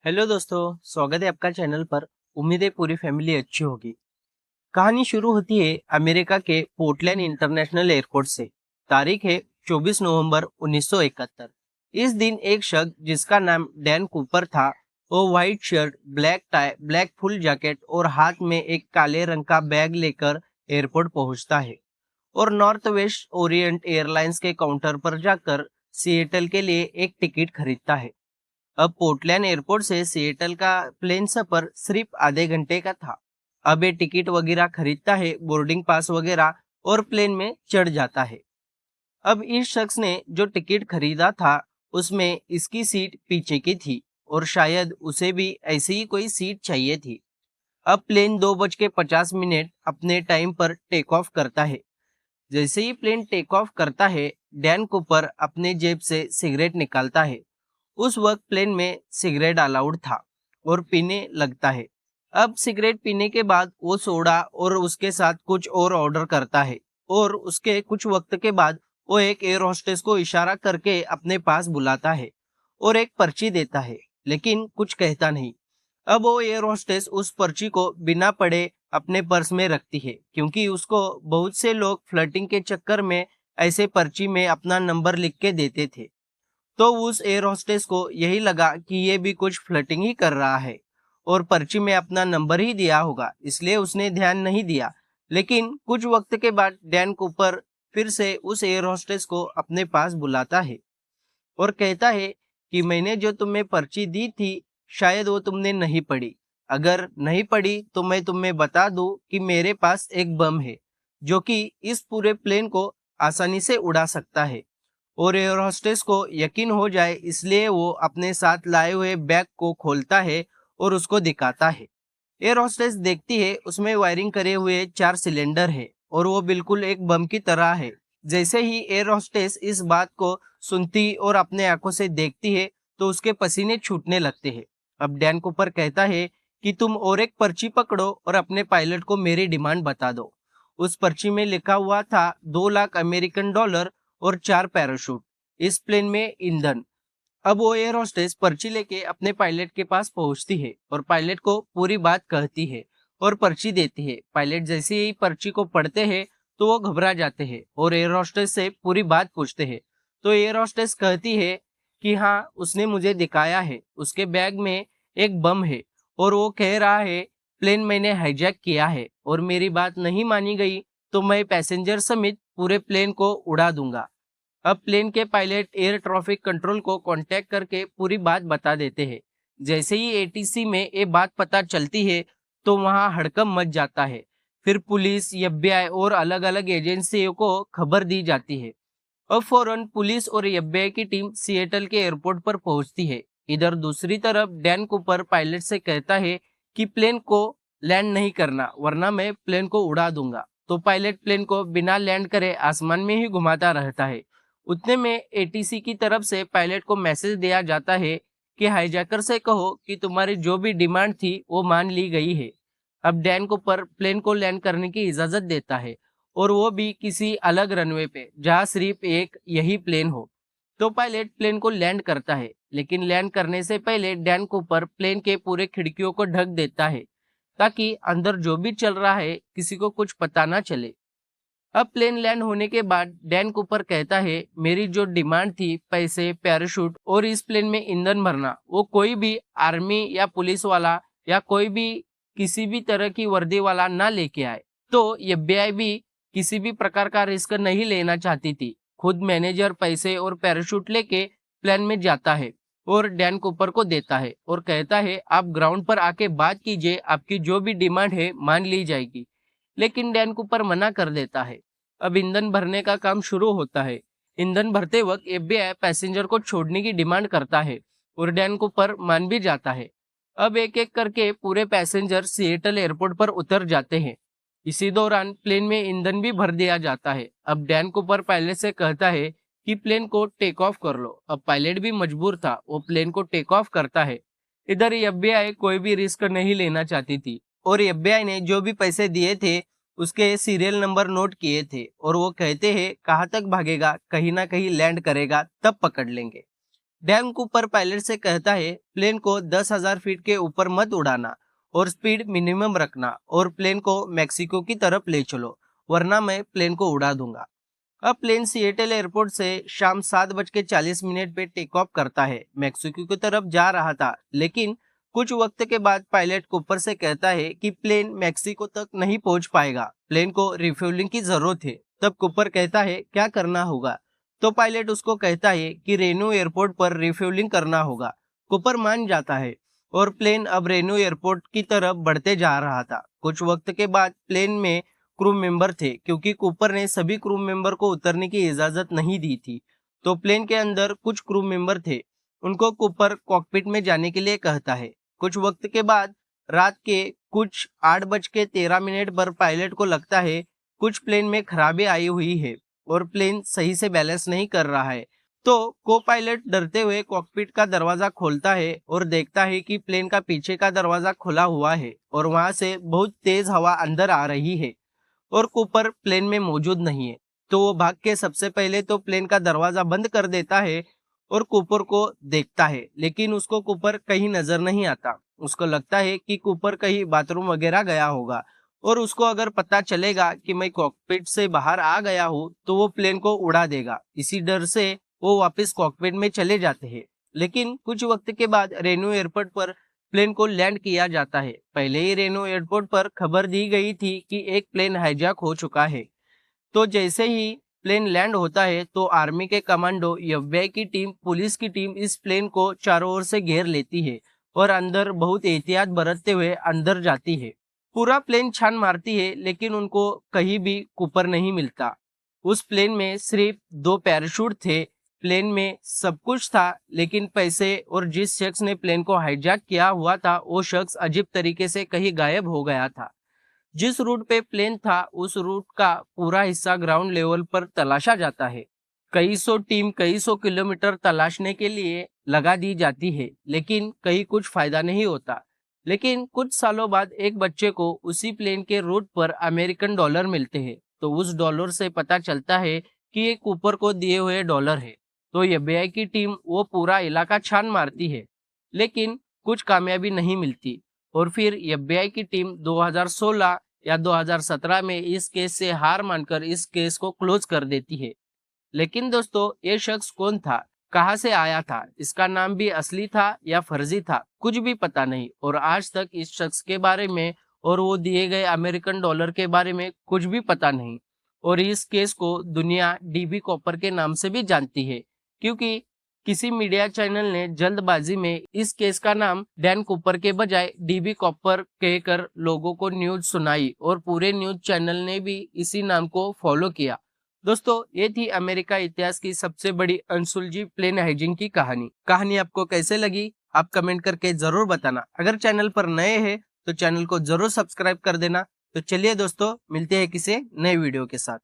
Hello दोस्तों, स्वागत है आपका चैनल पर। उम्मीद है पूरी फैमिली अच्छी होगी। कहानी शुरू होती है अमेरिका के पोर्टलैंड इंटरनेशनल एयरपोर्ट से। तारीख है 24 नवंबर 1971। इस दिन एक शख्स जिसका नाम डैन कूपर था, वो white shirt, black tie, black full jacket और हाथ में एक काले रंग का बैग लेकर एयरपोर्ट पहुंचता है और नॉर्थ वेस्ट ओरिएंट एयरलाइंस के काउंटर पर जाकर सिएटल के लिए एक टिकट खरीदता है। अब पोर्टलैंड एयरपोर्ट से सिएटल का प्लेन सफर सिर्फ आधे घंटे का था। अब ये टिकट वगैरह खरीदता है, बोर्डिंग पास वगैरह, और प्लेन में चढ़ जाता है। अब इस शख्स ने जो टिकट खरीदा था उसमें इसकी सीट पीछे की थी और शायद उसे भी ऐसी ही कोई सीट चाहिए थी। अब प्लेन 2:50 अपने टाइम पर टेक ऑफ करता है। जैसे ही प्लेन टेक ऑफ करता है, डैन कूपर अपने जेब से सिगरेट निकालता है। उस वक्त प्लेन में सिगरेट अलाउड था और पीने लगता है। अब सिगरेट पीने के बाद वो सोडा और उसके साथ कुछ और ऑर्डर करता है और उसके कुछ वक्त के बाद वो एक एयर होस्टेस को इशारा करके अपने पास बुलाता है और एक पर्ची देता है, लेकिन कुछ कहता नहीं। अब वो एयर होस्टेस उस पर्ची को बिना पढ़े अपने पर्स में रखती है, क्योंकि उसको बहुत से लोग फ्लर्टिंग के चक्कर में ऐसे पर्ची में अपना नंबर लिख के देते थे। तो उस एयर होस्टेस को यही लगा कि ये भी कुछ फ्लर्टिंग ही कर रहा है और पर्ची में अपना नंबर ही दिया होगा, इसलिए उसने ध्यान नहीं दिया। लेकिन कुछ वक्त के बाद डैन कूपर फिर से उस एयर होस्टेस को अपने पास बुलाता है और कहता है कि मैंने जो तुम्हें पर्ची दी थी, शायद वो तुमने नहीं पढ़ी। अगर नहीं पढ़ी तो मैं तुम्हें बता दूं कि मेरे पास एक बम है जो कि इस पूरे प्लेन को आसानी से उड़ा सकता है। और एयर होस्टेस को यकीन हो जाए, इसलिए वो अपने साथ लाए हुए बैग को खोलता है और उसको दिखाता है। एयर होस्टेस देखती है, उसमें वायरिंग करे हुए 4 सिलेंडर है और वो बिल्कुल एक बम की तरह है। जैसे ही एयर होस्टेस इस बात को सुनती और अपने आंखों से देखती है तो उसके पसीने छूटने लगते हैं। अब डैन कूपर कहता है कि तुम और एक पर्ची पकड़ो और अपने पायलट को मेरी डिमांड बता दो। उस पर्ची में लिखा हुआ था 2 लाख अमेरिकन डॉलर और 4 पैराशूट, इस प्लेन में ईंधन। अब वो एयर होस्टेस पर्ची लेके अपने पायलट के पास पहुंचती है और पायलट को पूरी बात कहती है और पर्ची देती है। पायलट जैसे ही पर्ची को पढ़ते हैं तो वो घबरा जाते हैं और एयर होस्टेस से पूरी बात पूछते हैं। तो एयर होस्टेस कहती है कि हाँ, उसने मुझे दिखाया है, उसके बैग में एक बम है और वो कह रहा है प्लेन मैंने हाईजैक किया है और मेरी बात नहीं मानी गई तो मैं पैसेंजर समेत पूरे प्लेन को उड़ा दूंगा। अब प्लेन के पायलट एयर ट्रैफिक कंट्रोल को कांटेक्ट करके पूरी बात बता देते हैं। जैसे ही एटीसी में ये बात पता चलती है तो वहां हड़कंप मच जाता है। फिर पुलिस, एफबीआई और अलग अलग एजेंसियों को खबर दी जाती है। अब फौरन पुलिस और एफबीआई की टीम सिएटल के एयरपोर्ट पर पहुंचती है। इधर दूसरी तरफ डैन कूपर पायलट से कहता है कि प्लेन को लैंड नहीं करना, वरना मैं प्लेन को उड़ा दूंगा। तो पायलट प्लेन को बिना लैंड करे आसमान में ही घुमाता रहता है। उतने में एटीसी की तरफ से पायलट को मैसेज दिया जाता है कि हाईजैकर से कहो कि तुम्हारी जो भी डिमांड थी वो मान ली गई है। अब डैन कूपर प्लेन को लैंड करने की इजाजत देता है और वो भी किसी अलग रनवे पे जहाँ सिर्फ एक यही प्लेन हो। तो पायलट प्लेन को लैंड करता है, लेकिन लैंड करने से पहले डैन कूपर प्लेन के पूरे खिड़कियों को ढक देता है ताकि अंदर जो भी चल रहा है किसी को कुछ पता ना चले। अब प्लेन लैंड होने के बाद डैन कूपर कहता है मेरी जो डिमांड थी, पैसे, पैराशूट और इस प्लेन में ईंधन भरना, वो कोई भी आर्मी या पुलिस वाला या कोई भी किसी भी तरह की वर्दी वाला ना लेके आए। तो एफबीआई भी किसी भी प्रकार का रिस्क नहीं लेना चाहती थी। खुद मैनेजर पैसे और पैराशूट लेके प्लेन में जाता है और डैन कूपर को देता है और कहता है आप ग्राउंड पर आके बात कीजिए, आपकी जो भी डिमांड है मान ली जाएगी। लेकिन डैन कूपर मना कर देता है। अब ईंधन भरने का काम शुरू होता है। ईंधन भरते वक्त एफबीआई पैसेंजर को छोड़ने की डिमांड करता है और डैन कूपर मान भी जाता है। अब एक एक करके पूरे पैसेंजर सिएटल एयरपोर्ट पर उतर जाते हैं। इसी दौरान प्लेन में ईंधन भी भर दिया जाता है। अब डैन कूपर पायलट से कहता है कि प्लेन को टेक ऑफ कर लो। अब पायलट भी मजबूर था, वो प्लेन को टेक ऑफ करता है। इधर एफबीआई कोई भी रिस्क नहीं लेना चाहती थी और एफबीआई ने जो भी पैसे दिए थे उसके सीरियल नंबर नोट किए थे और वो कहते हैं कहाँ तक भागेगा, कहीं ना कहीं लैंड करेगा तब पकड़ लेंगे। डैन कूपर पायलट से कहता है प्लेन को 10,000 फीट के ऊपर मत उड़ाना और स्पीड मिनिमम रखना और प्लेन को मैक्सिको की तरफ ले चलो, वरना मैं प्लेन को उड़ा दूंगा। अब प्लेन सिएटल एयरपोर्ट से शाम 7:40 पे टेक ऑफ करता है। मैक्सिको की तरफ जा रहा था, लेकिन कुछ वक्त के बाद पायलट कूपर से कहता है कि प्लेन मैक्सिको तक नहीं पहुंच पाएगा, प्लेन को रिफ्यूलिंग की जरूरत है। तब कूपर कहता है क्या करना होगा, तो पायलट उसको कहता है कि रेनो एयरपोर्ट पर रिफ्यूलिंग करना होगा। कूपर मान जाता है और प्लेन अब रेनो एयरपोर्ट की तरफ बढ़ते जा रहा था। कुछ वक्त के बाद प्लेन में क्रू मेंबर थे, क्योंकि कूपर ने सभी क्रू मेंबर को उतरने की इजाजत नहीं दी थी। तो प्लेन के अंदर कुछ क्रू मेंबर थे, उनको कूपर कॉकपिट में जाने के लिए कहता है। कुछ वक्त के बाद रात के कुछ 8:13 पर पायलट को लगता है कुछ प्लेन में खराबी आई हुई है और प्लेन सही से बैलेंस नहीं कर रहा है। तो को पायलट डरते हुए कॉकपिट का दरवाजा खोलता है और देखता है कि प्लेन का पीछे का दरवाजा खुला हुआ है और वहां से बहुत तेज हवा अंदर आ रही है और कूपर प्लेन में मौजूद नहीं है। तो वो भाग के सबसे पहले तो प्लेन का दरवाजा बंद कर देता है और कूपर को देखता है, लेकिन उसको कूपर कहीं नजर नहीं आता। उसको लगता है कि कूपर कहीं बाथरूम वगैरह गया होगा और उसको अगर पता चलेगा कि मैं कॉकपिट से बाहर आ गया हूँ तो वो प्लेन को उड़ा देगा। इसी डर से वो वापस कॉकपिट में चले जाते हैं। लेकिन कुछ वक्त के बाद रेनो एयरपोर्ट पर प्लेन को लैंड किया जाता है। पहले ही रेनो एयरपोर्ट पर खबर दी गई थी कि एक प्लेन हाईजैक हो चुका है। तो जैसे ही प्लेन लैंड होता है तो आर्मी के कमांडो, एफबीआई की टीम, पुलिस की टीम इस प्लेन को चारों ओर से घेर लेती है और अंदर बहुत एहतियात बरतते हुए अंदर जाती है। पूरा प्लेन छान मारती है, लेकिन उनको कहीं भी कूपर नहीं मिलता। उस प्लेन में सिर्फ 2 पैराशूट थे। प्लेन में सब कुछ था, लेकिन पैसे और जिस शख्स ने प्लेन को हाईजैक किया हुआ था वो शख्स अजीब तरीके से कहीं गायब हो गया था। जिस रूट पे प्लेन था उस रूट का पूरा हिस्सा ग्राउंड लेवल पर तलाशा जाता है। कई सौ टीम कई सौ किलोमीटर तलाशने के लिए लगा दी जाती है, लेकिन कहीं कुछ फायदा नहीं होता। लेकिन कुछ सालों बाद एक बच्चे को उसी प्लेन के रूट पर अमेरिकन डॉलर मिलते हैं। तो उस डॉलर से पता चलता है कि ये कूपर को दिए हुए डॉलर है। तो एफबीआई की टीम वो पूरा इलाका छान मारती है, लेकिन कुछ कामयाबी नहीं मिलती। और फिर एफबीआई की टीम 2016 या 2017 में इस केस से हार मानकर इस केस को क्लोज कर देती है। लेकिन दोस्तों, ये शख्स कौन था, कहाँ से आया था, इसका नाम भी असली था या फर्जी था, कुछ भी पता नहीं। और आज तक इस शख्स के बारे में और वो दिए गए अमेरिकन डॉलर के बारे में कुछ भी पता नहीं। और इस केस को दुनिया डीबी कॉपर के नाम से भी जानती है, क्योंकि किसी मीडिया चैनल ने जल्दबाजी में इस केस का नाम डैन कूपर के बजाय डीबी कॉपर कहकर लोगों को न्यूज सुनाई और पूरे न्यूज चैनल ने भी इसी नाम को फॉलो किया। दोस्तों, ये थी अमेरिका इतिहास की सबसे बड़ी अनसुलझी प्लेन हाइजिंग की कहानी। कहानी आपको कैसे लगी आप कमेंट करके जरूर बताना। अगर चैनल पर नए हैं तो चैनल को जरूर सब्सक्राइब कर देना। तो चलिए दोस्तों, मिलते हैं किसी नए वीडियो के साथ।